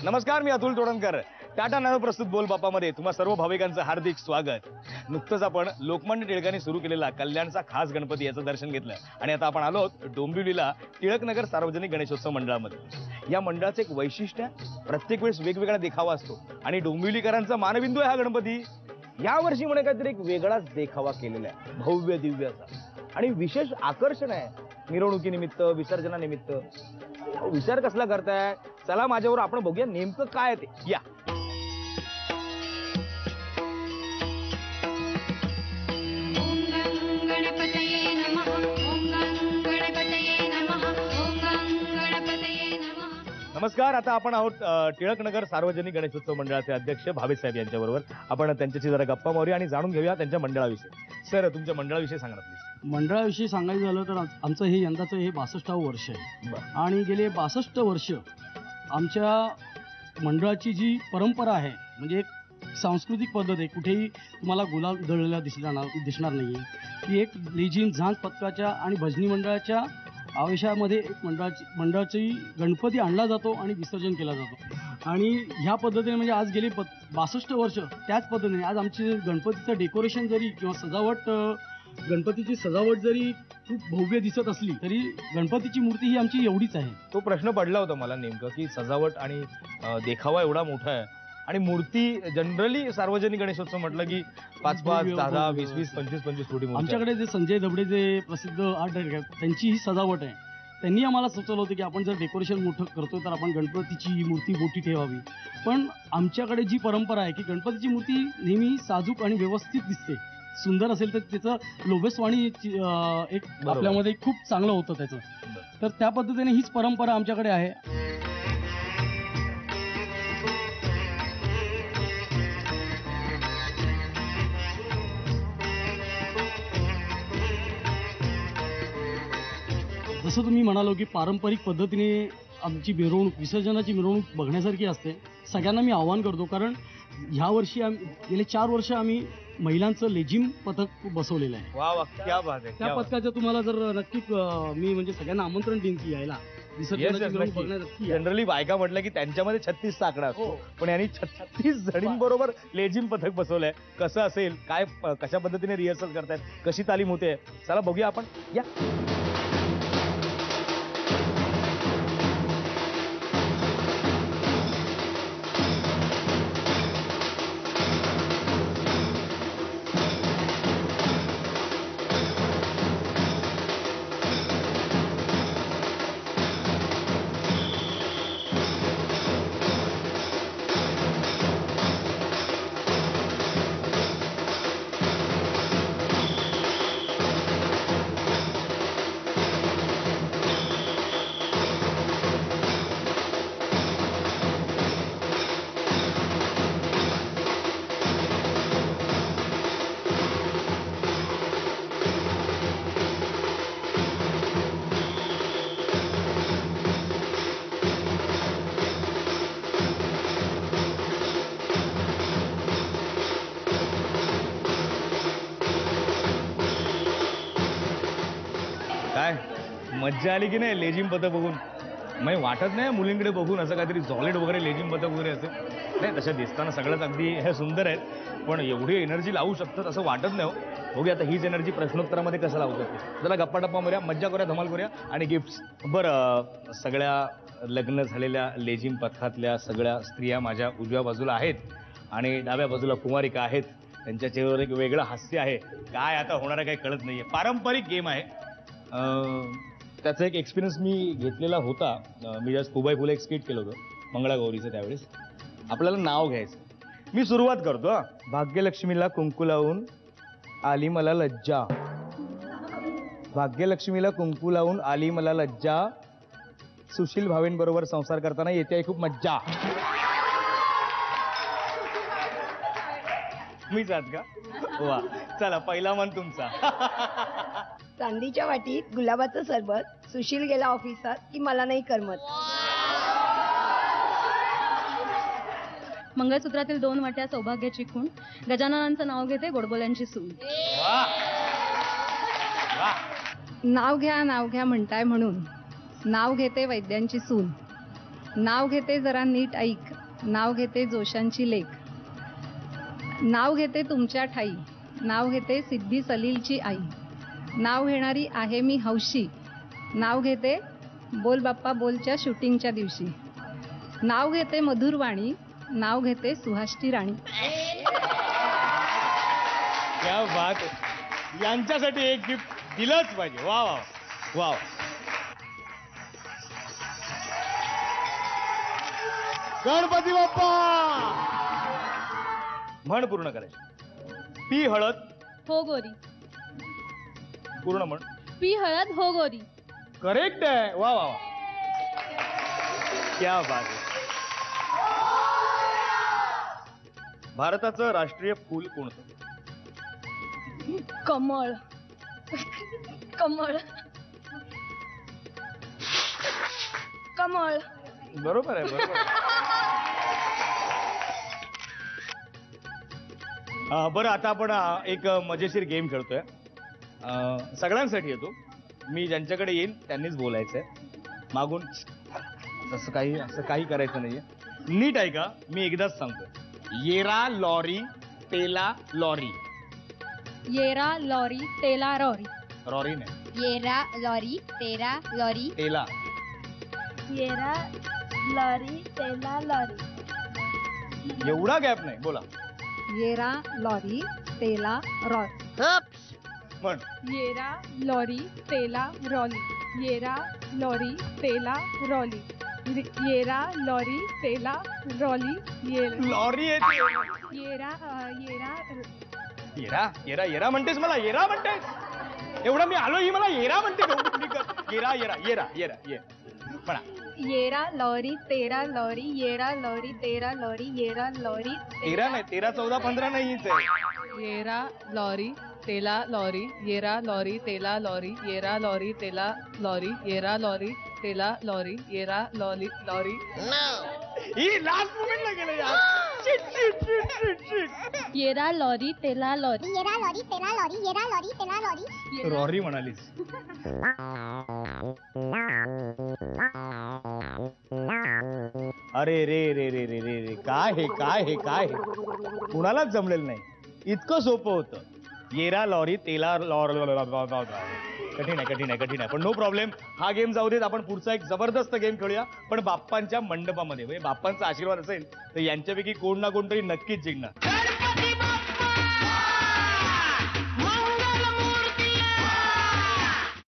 नमस्कार, मी अतुल तोडणकर. टाटा नॅनो प्रस्तुत बोल बापामध्ये तुम्हा सर्व भाविकांचं हार्दिक स्वागत. नुकतंच आपण लोकमान्य टिळकांनी सुरू केलेला कल्याणचा खास गणपती याचं दर्शन घेतलं आणि आता आपण आलो डोंबिवलीला टिळकनगर सार्वजनिक गणेशोत्सव मंडळामध्ये. या मंडळाचं एक वैशिष्ट्य, प्रत्येक वेळेस वेगवेगळा देखावा असतो आणि डोंबिवलीकरांचा मानबिंदू आहे हा गणपती. यावर्षी म्हणे काहीतरी एक वेगळाच देखावा केलेला आहे, भव्य दिव्याचा, आणि विशेष आकर्षण आहे मिरवणुकीनिमित्त, विसर्जनानिमित्त. विचार कसला करताय? चला माझ्यावर आपण बघूया नेमकं काय ते. या नमस्कार. आता आपण आहोत टिळकनगर सार्वजनिक गणेशोत्सव मंडळाचे अध्यक्ष भावेश साहेब यांच्याबरोबर. आपण त्यांच्याशी जरा गप्पा मारूया आणि जाणून घेऊया त्यांच्या मंडळाविषयी. सर, तुमच्या मंडळाविषयी सांगा ना प्लीज. मंडळाविषयी सांगायचं झालं तर आमचं हे यंदाचं हे 62वं वर्ष आहे आणि गेले 62 वर्ष आमच्या मंडळाची जी परंपरा आहे, म्हणजे एक सांस्कृतिक पद्धत आहे, कुठेही तुम्हाला गुलाल उधळलेला दिसणार नाही आहे, की एक लेझिम झांज पथकाच्या आणि भजनी मंडळाच्या आवेशामध्ये एक मंडळाची गणपती आणला जातो आणि विसर्जन केला जातो. आणि ह्या पद्धतीने म्हणजे आज गेली 62 वर्ष त्याच पद्धतीने आज आमची गणपतीचं डेकोरेशन जरी किंवा सजावट, गणपतीची सजावट जरी खूप भव्य दिसत असली तरी गणपतीची मूर्ती ही आमची एवढीच आहे. तो प्रश्न पडला होता मला नेमकं, की सजावट आणि देखावा एवढा मोठा आहे आणि मूर्ती जनरली सार्वजनिक गणेशोत्सव म्हटलं की 5-5, 10-10, 20-20, 25-25 कोटी मूर्ती. आमच्याकडे जे संजय दबडे जे प्रसिद्ध आर्ट डायरेक्टर त्यांची ही सजावट आहे. त्यांनी आम्हाला सुचवलं होतं की आपण जर डेकोरेशन मोठं करतोय तर आपण गणपतीची मूर्ती मोठी ठेवावी. पण आमच्याकडे जी परंपरा आहे की गणपतीची मूर्ती नेहमी साजूक आणि व्यवस्थित दिसते. सुंदर असेल तर त्याचं लोभेस्वाणी एक आपल्यामध्ये खूप चांगलं होतं त्याचं. तर त्या पद्धतीने हीच परंपरा आमच्याकडे आहे. जसं तुम्ही म्हणालो की पारंपरिक पद्धतीने आमची मिरवणूक, विसर्जनाची मिरवणूक बघण्यासारखी असते. सगळ्यांना मी आवाहन करतो, कारण ह्या वर्षी गेले 4 वर्ष आम्ही महिलांचं लेझिम पथक बसवलेलं आहे. वा वा, क्या बात आहे. त्या पथकाचं तुम्हाला जर नक्की मी म्हणजे सगळ्यांना आमंत्रण देईन की यायला जनरली बायका म्हटलं की त्यांच्यामध्ये 36चा आकडा असतो, पण यांनी 36 जणींबरोबर लेझिम पथक बसवलंय. कसं असेल, काय, कशा पद्धतीने रिहर्सल करतायत, कशी तालीम होते, चला बघूया आपण. या काय मज्जा आली की नाही लेझिम पथक बघून? म्हणजे वाटत नाही मुलींकडे बघून असं काहीतरी जॉलेट वगैरे लेझिम पथक वगैरे असेल. नाही, तशा दिसताना सगळंच अगदी हे सुंदर आहेत, पण एवढी एनर्जी लावू शकतात असं वाटत नाही. हो, बघूया आता हीच एनर्जी प्रश्नोत्तरामध्ये कसं लावतात. जरा गप्पा टप्पा मारूया, मज्जा करूया, धमाल करूया आणि गिफ्ट्स. बरं, सगळ्या लग्न झालेल्या लेझिम पथकातल्या सगळ्या स्त्रिया माझ्या उजव्या बाजूला आहेत आणि डाव्या बाजूला कुमारिका आहेत. त्यांच्या चेहऱ्यावर एक वेगळं हास्य आहे. काय आता होणार आहे काही कळत नाहीये. पारंपरिक गेम आहे. त्याचा एक एक्सपिरियन्स मी घेतलेला होता. मी जस्ट फुबाई फुले एक स्किट केलं होतं मंगळागौरीचं. त्यावेळेस आपल्याला नाव घ्यायचं. मी सुरुवात करतो. भाग्यलक्ष्मीला कुंकू लावून आली मला लज्जा. भाग्यलक्ष्मीला कुंकू लावून आली मला लज्जा. सुशील भावेंबरोबर संसार करताना येते खूप मज्जा. मीच आहात का? वा, चला पहिला मन तुमचा. चांदीच्या वाटीत गुलाबाचं सरबत. सुशील गेला ऑफिसात की मला नाही करमत. मंगळसूत्रातील 2 वाट्या सौभाग्याची खूण. गजाननांचं नाव घेते गोडबोल्यांची सून. नाव घ्या म्हणताय म्हणून नाव घेते वैद्यांची सून. नाव घेते जरा नीट ऐक, नाव घेते जोशांची लेख, नाव घेते तुमच्या ठाई, नाव घेते सिद्धी सलीलची आई, नाव घेणारी आहे मी हौशी, नाव घेते बोल बाप्पा बोलच्या शूटिंगच्या दिवशी, नाव घेते मधुरवाणी, नाव घेते सुहासची राणी. क्या बात आहे. यांच्यासाठी एक गिफ्ट दिलंच पाहिजे. वा वा वा वा. गणपती बाप्पा. म्हण पूर्ण करायची. पी हळद हो गोरी, पूर्ण म्हण. पी हळद हो गोरी. करेक्ट आहे. वा वा वा. क्या बात आहे. भारताचं राष्ट्रीय फूल कोणतं? कमळ. कमळ. कमळ. बरोबर आहे, बरोबर आहे. बरं, आता आपण एक मजेशीर गेम खेळतोय. सगळ्यांसाठी येतो. मी ज्यांच्याकडे येईन त्यांनीच बोलायचंय. मागून असं काही करायचं नाहीये. नीट ऐका, मी एकदाच सांगतोय. येरा लॉरी तेला लॉरी. येरा लॉरी तेला रॉरी. रॉरी नाही, येरा लॉरी तेरा लॉरी तेला. येरा लॉरी तेला लॉरी. एवढा गॅप नाही. बोला. येरा लॉरी तेला रॉरी. म्हण. येरा लॉरी तेला रॉली. येरा लॉरी तेला रॉली. येरा लॉरी तेला रॉली. लॉरी येते. येरा येरा येरा येरा येरा म्हणतेस मला? येरा म्हणतेस? एवढं मी आलो, ही मला येरा म्हणते. येरा येरा येरा येरा ये म्हणा. येरा लॉरी तेरा लॉरी. येरा लॉरी तेरा लॉरी. येरा लॉरी 13 नाही, 13, 14, 15 नाहीच आहे. येरा लॉरी तेला लॉरी. येरा लॉरी तेला लॉरी. येरा लॉरी तेला लॉरी. येरा लॉरी तेला लॉरी. येरा लॉरी लॉरी. ही लास्ट मोमेंटला गेलं यार. Shit shit shit shit shit. येरा लॉरी तेला लॉरी. येरा लॉरी तेरा लॉरी. येरा लॉरी तेला लॉरी. रॉरी म्हणालीस. अरे रे रे रे रे रे रे, काय हे काय हे काय हे. कुणालाच जमलेलं नाही. इतकं सोपं होतं. येरा लॉरी तेला कठीण आहे, कठीण आहे, कठीण आहे. पण नो प्रॉब्लेम. हा गेम जाऊ देत. आपण पुढचा एक जबरदस्त गेम खेळूया, पण बाप्पांच्या मंडपामध्ये. म्हणजे बाप्पांचा आशीर्वाद असेल तर यांच्यापैकी कोण ना कोणतरी नक्कीच जिंकणार.